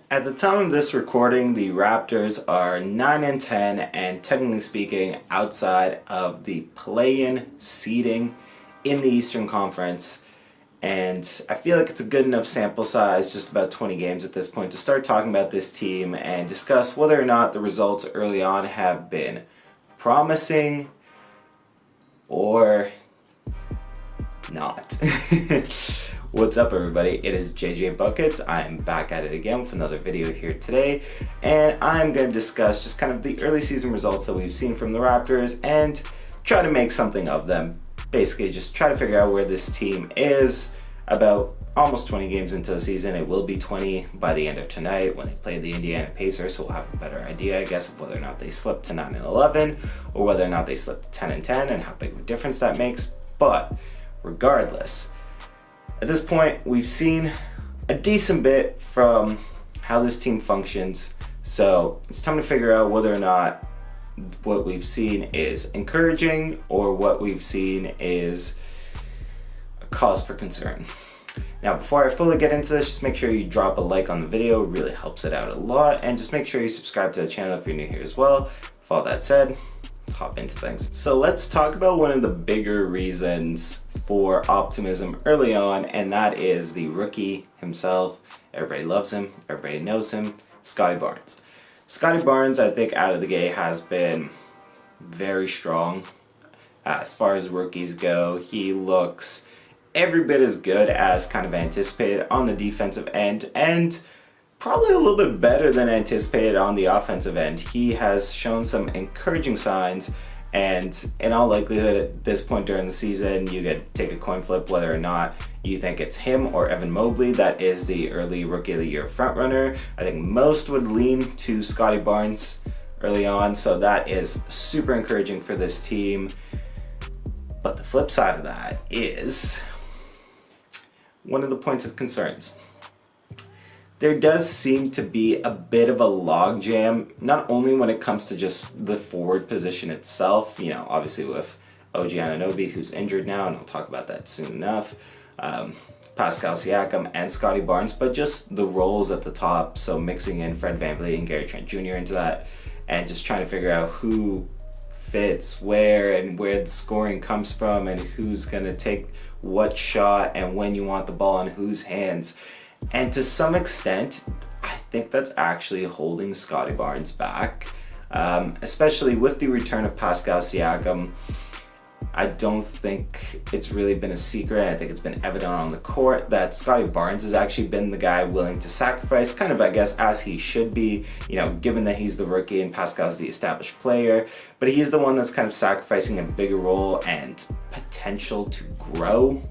At the time of this recording, the Raptors are 9-10 and technically speaking outside of the play-in seeding in the Eastern Conference. And I feel like it's a good enough sample size, just about 20 games at this point, to start talking about this team and discuss whether or not the results early on have been promising or not. What's up, everybody? It is JJ Buckets. I'm back at it again with another video here today, and I'm going to discuss just kind of the early season results that we've seen from the Raptors and try to make something of them. Basically, just try to figure out where this team is about almost 20 games into the season. It will be 20 by the end of tonight when they play the Indiana Pacers, so we'll have a better idea, I guess, of whether or not they slipped to 9-11 or whether or not they slipped to 10-10 and how big of a difference that makes. But regardless, at this point, we've seen a decent bit from how this team functions, so it's time to figure out whether or not what we've seen is encouraging or what we've seen is a cause for concern. Now, before I fully get into this, just make sure you drop a like on the video. It really helps it out a lot, and just make sure you subscribe to the channel if you're new here as well. With all that said, let's hop into things. So let's talk about one of the bigger reasons for optimism early on, and that is the rookie himself. Everybody loves him, everybody knows him, Scotty Barnes. Scotty Barnes, I think, out of the gate has been very strong. As far as rookies go, he looks every bit as good as kind of anticipated on the defensive end, and probably a little bit better than anticipated on the offensive end. He has shown some encouraging signs, and in all likelihood at this point during the season, you could take a coin flip whether or not you think it's him or Evan Mobley that is the early Rookie of the Year frontrunner. I think most would lean to Scotty Barnes early on, so that is super encouraging for this team. But the flip side of that is one of the points of concerns. There does seem to be a bit of a logjam, not only when it comes to just the forward position itself, you know, obviously with OG Aninobi, who's injured now, and I'll talk about that soon enough, Pascal Siakam and Scotty Barnes, but just the roles at the top, so mixing in Fred VanVleet and Gary Trent Jr. into that, and just trying to figure out who fits where and where the scoring comes from and who's going to take what shot and when you want the ball in whose hands. And to some extent, I think that's actually holding Scotty Barnes back, especially with the return of Pascal Siakam. I don't think it's really been a secret. I think it's been evident on the court that Scotty Barnes has actually been the guy willing to sacrifice, kind of, I guess, as he should be, you know, given that he's the rookie and Pascal's the established player. But he's the one that's kind of sacrificing a bigger role and potential to grow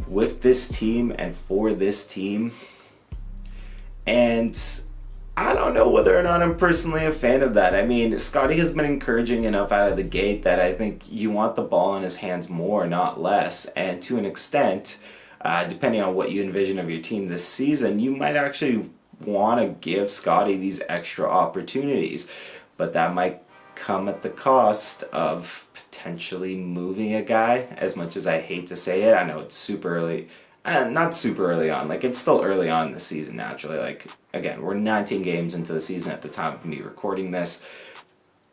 with this team and for this team. And I don't know whether or not I'm personally a fan of that. I mean, Scotty has been encouraging enough out of the gate that I think you want the ball in his hands more, not less. And to an extent, depending on what you envision of your team this season, you might actually want to give Scotty these extra opportunities. But that might come at the cost of potentially moving a guy, as much as I hate to say it. I know it's super early. Not super early on, like, it's still early on in the season naturally. Like, again, we're 19 games into the season at the time of me recording this.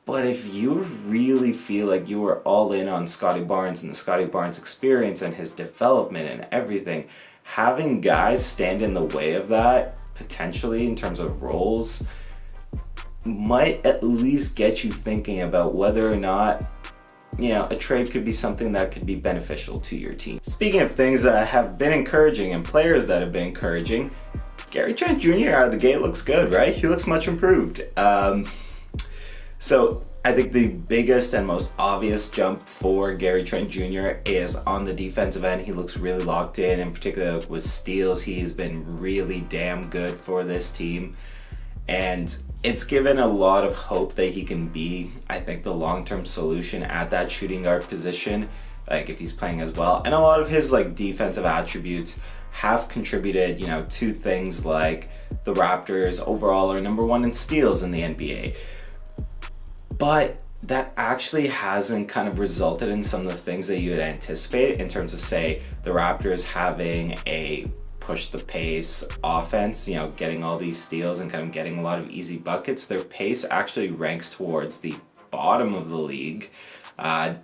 But if you really feel like you are all in on Scotty Barnes and the Scotty Barnes experience and his development and everything, having guys stand in the way of that, potentially in terms of roles, might at least get you thinking about whether or not, you know, a trade could be something that could be beneficial to your team. Speaking of things that have been encouraging and players that have been encouraging, Gary Trent Jr. out of the gate looks good, right? He looks much improved. So I think the biggest and most obvious jump for Gary Trent Jr. is on the defensive end. He looks really locked in particular with steals. He's been really damn good for this team. And it's given a lot of hope that he can be, I think, the long-term solution at that shooting guard position, like if he's playing as well. And a lot of his like defensive attributes have contributed, you know, to things like the Raptors overall are #1 in steals in the NBA. But that actually hasn't kind of resulted in some of the things that you would anticipate in terms of, say, the Raptors having a push the pace offense, getting all these steals and kind of getting a lot of easy buckets, their pace actually ranks towards the bottom of the league. And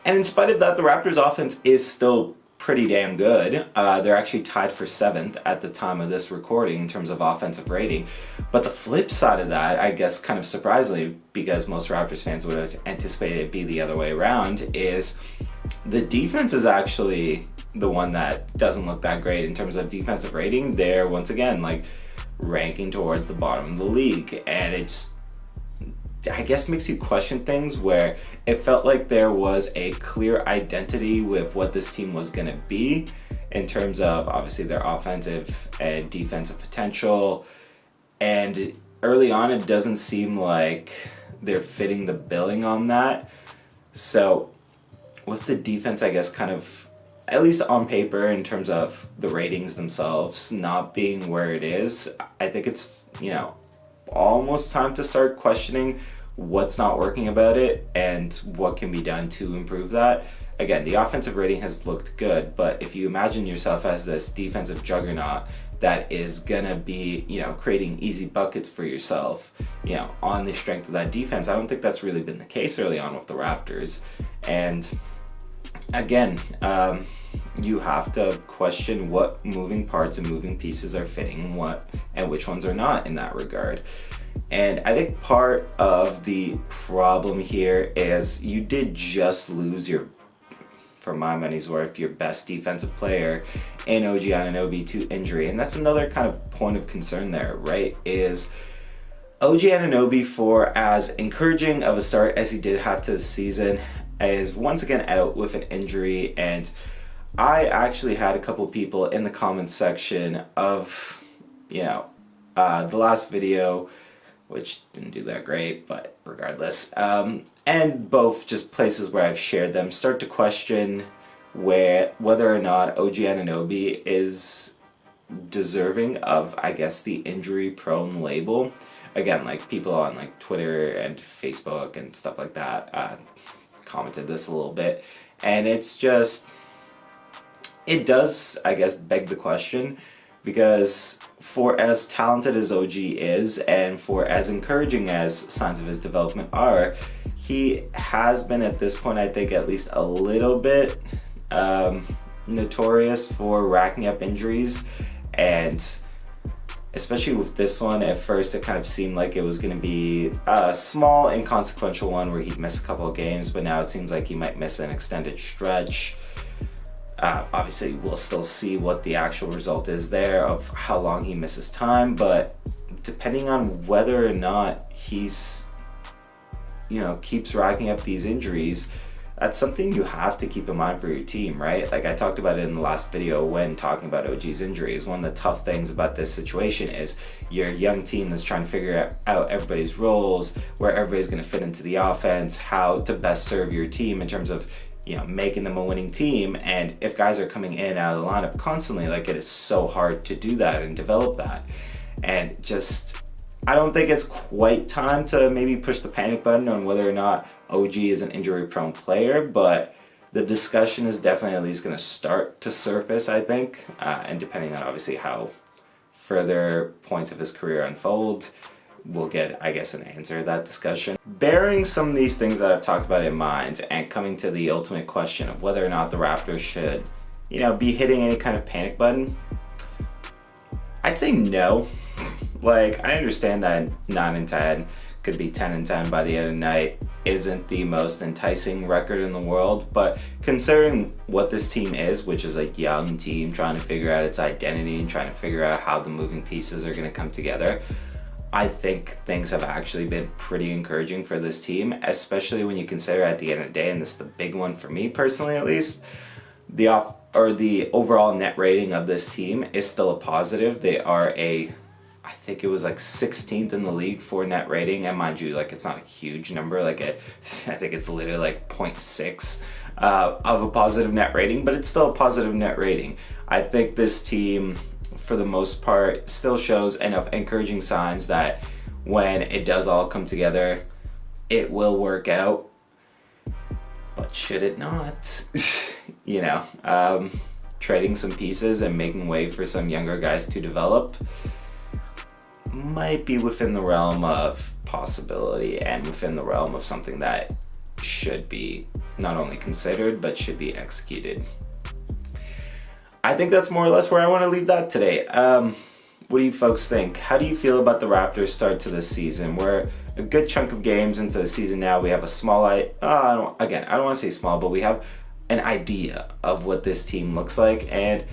in spite of that, the Raptors offense is still pretty damn good. They're actually tied for 7th at the time of this recording in terms of offensive rating. But the flip side of that, I guess kind of surprisingly, because most Raptors fans would have anticipated it be the other way around, is the defense is actually the one that doesn't look that great in terms of defensive rating. They're once again like ranking towards the bottom of the league, and it's, I guess, makes you question things where it felt like there was a clear identity with what this team was going to be in terms of obviously their offensive and defensive potential. And early on, it doesn't seem like they're fitting the billing on that. So with the defense, I guess, kind of, at least on paper, in terms of the ratings themselves not being where it is, I think it's, almost time to start questioning what's not working about it and what can be done to improve that. Again, the offensive rating has looked good, but if you imagine yourself as this defensive juggernaut that is gonna be, creating easy buckets for yourself, on the strength of that defense, I don't think that's really been the case early on with the Raptors. And again, you have to question what moving parts and moving pieces are fitting what and which ones are not in that regard. And I think part of the problem here is you did just lose your, for my money's worth, your best defensive player in OG Aninobi to injury. And that's another kind of point of concern there, right? Is OG Aninobi, for as encouraging of a start as he did have to the season, is once again out with an injury. And I actually had a couple people in the comments section of, the last video, which didn't do that great, but regardless, and both just places where I've shared them, start to question whether or not OG Aninobi is deserving of, I guess, the injury-prone label. Again, like people on like Twitter and Facebook and stuff like that commented this a little bit, and it's just, it does, I guess, beg the question, because for as talented as OG is and for as encouraging as signs of his development are, he has been at this point, I think, at least a little bit notorious for racking up injuries. And especially with this one, at first it kind of seemed like it was going to be a small inconsequential one where he'd miss a couple of games, but now it seems like he might miss an extended stretch. Obviously, we'll still see what the actual result is there of how long he misses time, but depending on whether or not he's, keeps racking up these injuries, that's something you have to keep in mind for your team, right? Like I talked about it in the last video when talking about OG's injuries. One of the tough things about this situation is you're a young team that's trying to figure out everybody's roles, where everybody's going to fit into the offense, how to best serve your team in terms of making them a winning team. And if guys are coming in and out of the lineup constantly, like, it is so hard to do that and develop that. And just, I don't think it's quite time to maybe push the panic button on whether or not OG is an injury-prone player, but the discussion is definitely at least going to start to surface, I think, and depending on obviously how further points of his career unfold, we'll get, I guess, an answer to that discussion. Bearing some of these things that I've talked about in mind and coming to the ultimate question of whether or not the Raptors should, be hitting any kind of panic button, I'd say no. Like, I understand that 9-10 could be 10-10 by the end of the night isn't the most enticing record in the world, but considering what this team is, which is a young team trying to figure out its identity and trying to figure out how the moving pieces are going to come together, I think things have actually been pretty encouraging for this team, especially when you consider at the end of the day, and this is the big one for me personally at least, the overall net rating of this team is still a positive. They are I think it was like 16th in the league for net rating, and mind you, like, it's not a huge number, like I think it's literally like 0.6 of a positive net rating, but it's still a positive net rating. I think this team, for the most part, still shows enough encouraging signs that when it does all come together, it will work out. But should it not? trading some pieces and making way for some younger guys to develop might be within the realm of possibility and within the realm of something that should be not only considered but should be executed. I think that's more or less where I want to leave that today. What do you folks think? How do you feel about the Raptors' start to this season? We're a good chunk of games into the season now. We have a small, I don't want to say small, but we have an idea of what this team looks like. And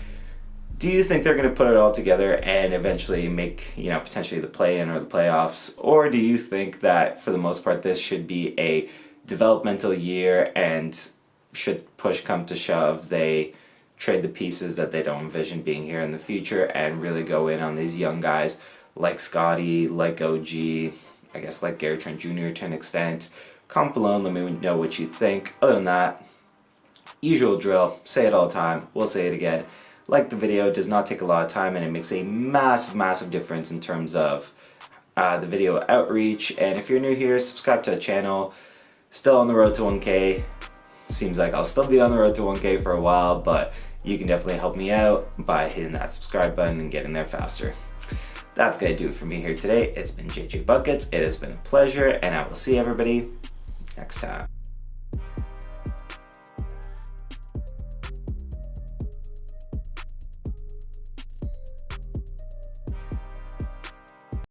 do you think they're going to put it all together and eventually make, potentially the play-in or the playoffs? Or do you think that for the most part this should be a developmental year, and should push come to shove, they trade the pieces that they don't envision being here in the future and really go in on these young guys like Scotty, like OG, I guess like Trent Jr. to an extent? Comment below and let me know what you think. Other than that, usual drill, say it all the time, we'll say it again. Like the video, it does not take a lot of time and it makes a massive difference in terms of the video outreach. And if you're new here, subscribe to the channel. Still on the road to 1K. Seems like I'll still be on the road to 1K for a while, but you can definitely help me out by hitting that subscribe button and getting there faster. That's gonna do it for me here today. It's been JJ Buckets. It has been a pleasure, and I will see everybody next time.